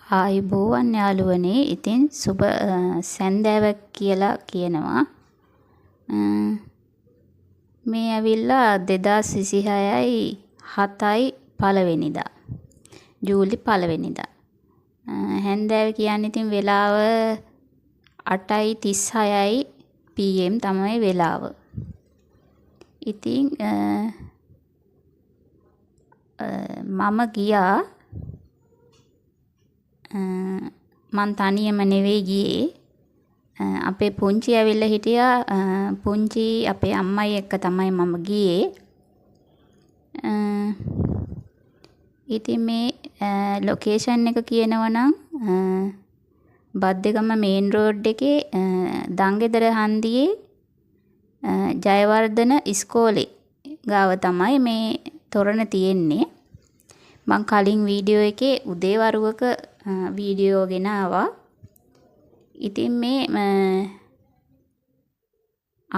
ආයුබෝවන් යාළුවනේ. ඉතින් සුබ සැන්දෑවක් කියලා කියනවා. මේ ඇවිල්ලා 2026යි 7යි පළවෙනිදා. ජූලි පළවෙනිදා. හැන්දෑව කියන්නේ ඉතින් වෙලාව 8:36යි PM තමයි වෙලාව. ඉතින් මම ගියා මං තනියම නෙවෙයි ගියේ. අපේ පුංචි ඇවිල්ලා හිටියා. පුංචි අපේ අම්මයි එක්ක තමයි මම ගියේ. ඉතින් මේ ලොකේෂන් එක කියනවා නම් බද්දේගම මේන් රෝඩ් එකේ දංගෙදර හන්දියේ ජයවර්ධන ඉස්කෝලේ ගාව තමයි මේ තොරණ තියෙන්නේ. මං කලින් වීඩියෝ එකේ උදේවරුවක වීඩියෝ ගෙන ආවා. ඉතින් මේ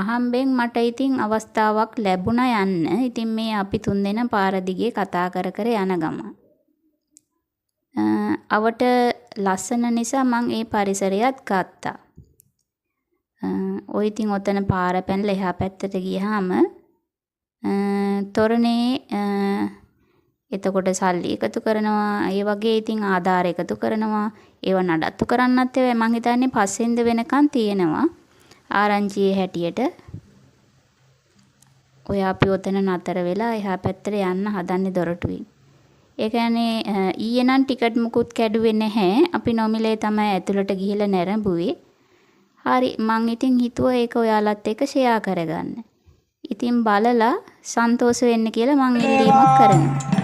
අහම්බෙන් මට ඉතින් අවස්ථාවක් ලැබුණා යන්න. ඉතින් මේ අපි තුන්දෙනා පාර දිගේ කතා කර කර යන ගම. අවට ලස්සන නිසා මං ඒ පරිසරයත් ගත්තා. ඔය ඉතින් ඔතන පාර පැනලා එහා පැත්තට ගියාම තොරණේ එතකොට සල්ලි එකතු කරනවා. ඒ වගේ ඉතින් ආධාර එකතු කරනවා. ඒව නඩත්තු කරන්නත් ඒවා මං හිතන්නේ පස්සෙන්ද වෙනකන් තියෙනවා. ආරංචියේ හැටියට. ඔය අපි ඔතන නතර වෙලා එහා පැත්තට යන්න හදන්නේ දොරටුවෙන්. ඒ කියන්නේ ඊයේ නම් ටිකට් මුකුත් කැඩුවේ නැහැ. අපි නොමිලේ තමයි ඇතුළට ගිහිල්ලා නැරඹුවේ. හරි මං ඉතින් හිතුවා ඒක ඔයාලත් එක්ක ෂෙයා කරගන්න. ඉතින් බලලා සන්තෝෂ වෙන්න කියලා මං ඉල්ලීමක් කරනවා.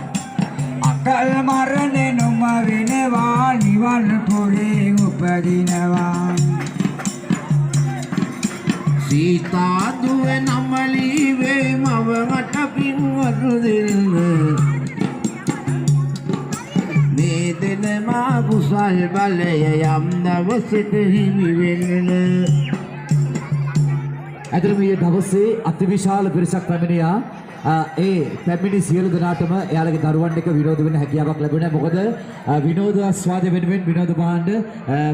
අකල් මරණේ නොම වෙනවා නිවන් පොරේ උපදිනවා. සීතා දුව නමලි වේ මවට පින්වරු දෙන්න. මේ දෙනම කුසල් බලය යම් දවසට හිමි වෙන්න. අදට මේ දවසේ අතිවිශාල පිරිසක් පැමිණියා. ඒ පැමිණි සියලු දෙනාටම එයාලගේ දරුවන් එක්ක විනෝද වෙන්න හැකියාවක් ලැබුණා. මොකද විනෝද ආස්වාද වෙනුවෙන් විනෝද භාණ්ඩ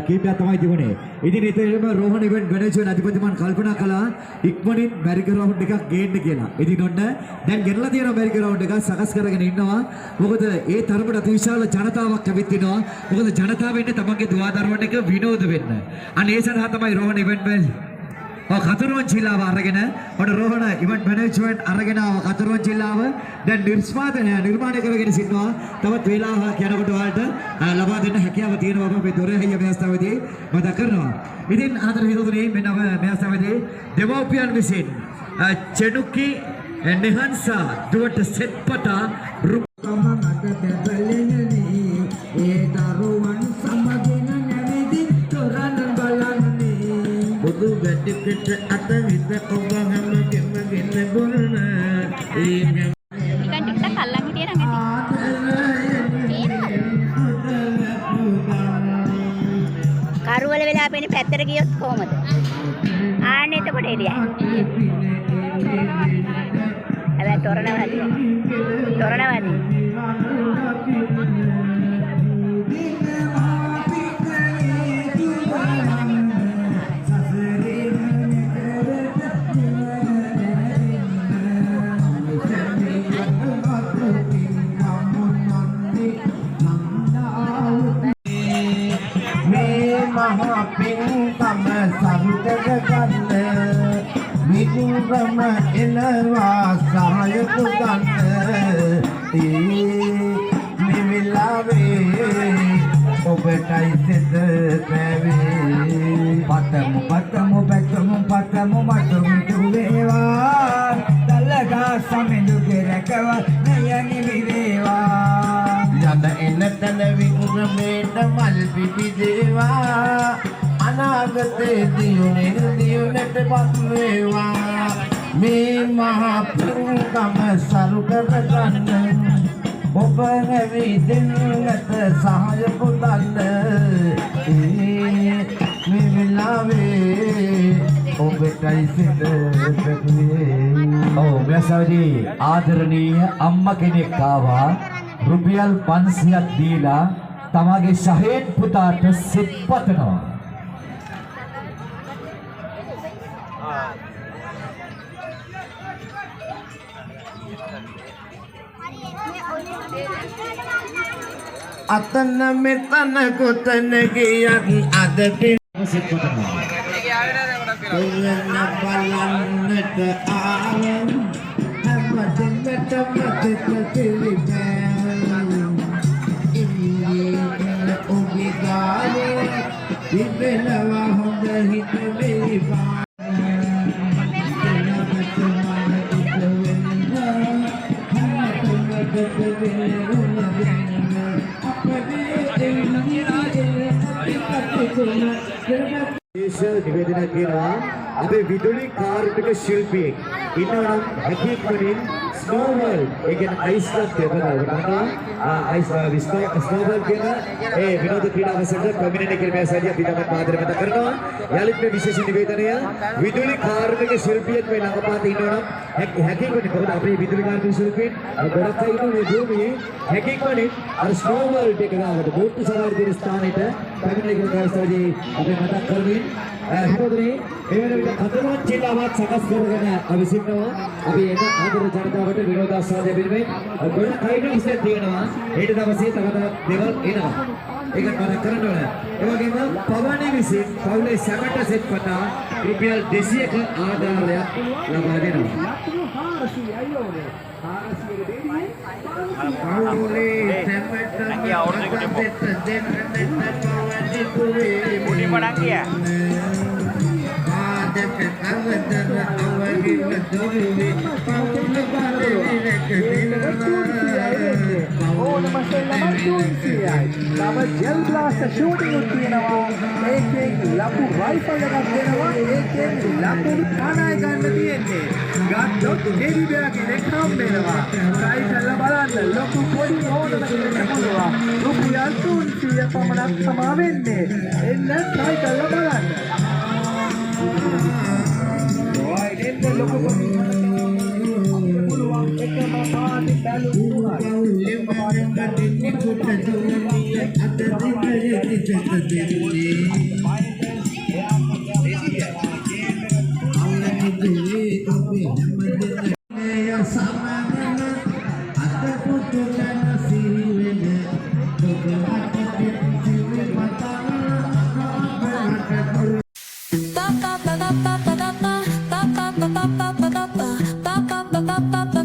කීපයක් තමයි තිබුණේ. ඉතින් ඒතරම රෝහණ ඉවෙන්ට් මැනේජර් අධිපතිතුමන් කල්පනා කළා ඉක්මනින් මැරි ග්‍රවුන්ඩ් එකක් ගේන්න කියලා. ඉතින් ඔන්න දැන් ගෙනලා තියෙන මැරි ග්‍රවුන්ඩ් එක සකස් කරගෙන ඉන්නවා. මොකද ඒ තරමට අතිවිශාල ජනතාවක් ඇවිත් ඉනවා. මොකද ජනතාව ඉන්නේ තමන්ගේ දුවා දරුවන් එක්ක විනෝද වෙන්න. අන්න ඒ සඳහා තමයි රෝහණ ඉවෙන්ට් කතරුවන් ජිල්ලාව අරගෙන ඔන්න රෝහණ ඉවෙන්ට් මැනේජ්මන්ට් අරගෙන ආව කතරුවන් ජිල්ලාව දැන් නිර්මාණය කරගෙන සිටිනවා. තවත් වේලාවක් යනකොට ඔයාලට ලබා දෙන්න හැකියාව තියෙනවා බව මේ දොරෙහිය ව්‍යවස්ථාවේදී මතක් කරනවා. ඉතින් ආදර හිතතුනි මෙන්න ව්‍යවස්ථාවේදී දෙමව්පියන් විසින් චෙනුකි නිහන්සා දුවට සෙත්පතා කමකට බැබලෙනනේ ඒ දරුවන් සමගින නැවිදි තොරණ බලන්නේ. බුදු ගැටිකට අත විත ඔබ හැමගෙම ගෙන ගොරන ඒ නිකන් ටිකක් අල්ලන් හිටියනම් ඇති. කරුවල වෙලා අපේ පැත්තට ගියොත් කොහමද? ආන්න එතකොට එළියයි. හැබැයි තොරණ වැඩි. මහපින්කම සරුතක ගන්න විදුරම එනවා සහය පුදන්න. මේ වෙලාවේ ඔබටයි සිත පැවේ. පතමු මටම වේවා. දලගා සමිඳු කෙරකව නයනි විවේවා. යන එන තන විගුණමේට මල් පිපි දේවා. අනාගතේ දියුණට පත් වේවා. මේ මහා පින්කම සරු කරගන්න ඔබ නැවිදින්නට සහාය පුදන්න. මේ වෙලාවේ ඔබටයි සිත පැතුවේ. ඔව් මෙසවදී ආදරණීය අම්මා කෙනෙක් ආවා. රුපියල් 500ක් දීලා තමාගේ ශහේන් පුතාට සිත් පතනවා. අතන මෙතන කොතන ගියත් අද සිත් පතනවා. කොල්ලන බලන්නට ආව හැමදෙන්නට මතක පිළිපෑව ඉන්නේ ඔබේ ගානේ ඉබෙනවා හොඳ හිත වේවා විශේෂ නිවේදනය කියනවා අපේ විදුලි කාර්මික ශිල්පියෙක් ඉන්නවා නම් හැකියෙක් වලින් ස්නෝවල් ඒ කියන්නේ අයිස්ලන්ත දෙවනවා ස්නෝවල් කියන ඒ විනෝද ක්‍රීඩා අවසරයට පැමිණෙන කියලා සැදියා පිටමත් ආදරය මත කරනවා යලිත් මේ විශේෂ නිවේදනය විදුලි කාර්මික ශිල්පියෙක් මේ ළඟපාත ඉන්නවා නම් හැකියෙක් වලින් මොකද අපේ විදුලි කාර්මික ශිල්පීන් ගොඩක් අය ඉන්නේ මේ භූමියේ හැකියෙක් වලින් අර ස්නෝවල් එක ගාවට බෝට්ටු සවාරි දෙන ස්ථානෙට පැමිණෙන කියලා සැදියා අපි මතක් කරමින් හරෝදනේ එවැනි විට කතරවත් ජිල්ලාවත් සකස් කරගෙන අවිසින්නවා අපි එන ආදර ජනතාවට විනෝදාස්වාදය වෙනුවෙන් ගොඩක් කයින් ඉස්සෙල් තියෙනවා ඊට දවසේ තව තවත් දේවල් එනවා ඒක මතක් කරගන්න ඕන ඒ වගේම පවණි විසින් පවුලේ සැමට සෙත් පතා රුපියල් 200ක ආදායයක් ලබා දෙනවා පවුලේ සැමට Budi Padang ya? Nama gel blaster shooting තියෙනවා ඒකෙන් ලපු රයිෆල් එකක් දෙනවා ඒකෙන් ලපු කණයි ගන්න තියෙන්නේ ගත්තොත් ටෙඩි බෙයා කෙනෙක් හම් වෙනවා try කරලා බලන්න ලොකු පොඩි ඕනම කෙනෙක් පුළුවන් රුපියල් 300 පමණක් සමා වෙන්නේ එන්න try කරලා බලන්න ඔය එන්න ලොකු පොඩි පුළුවන් එකම පාටි බැලුවා ba ba ba ba ba ba ba ba ba ba ba ba ba ba ba ba ba ba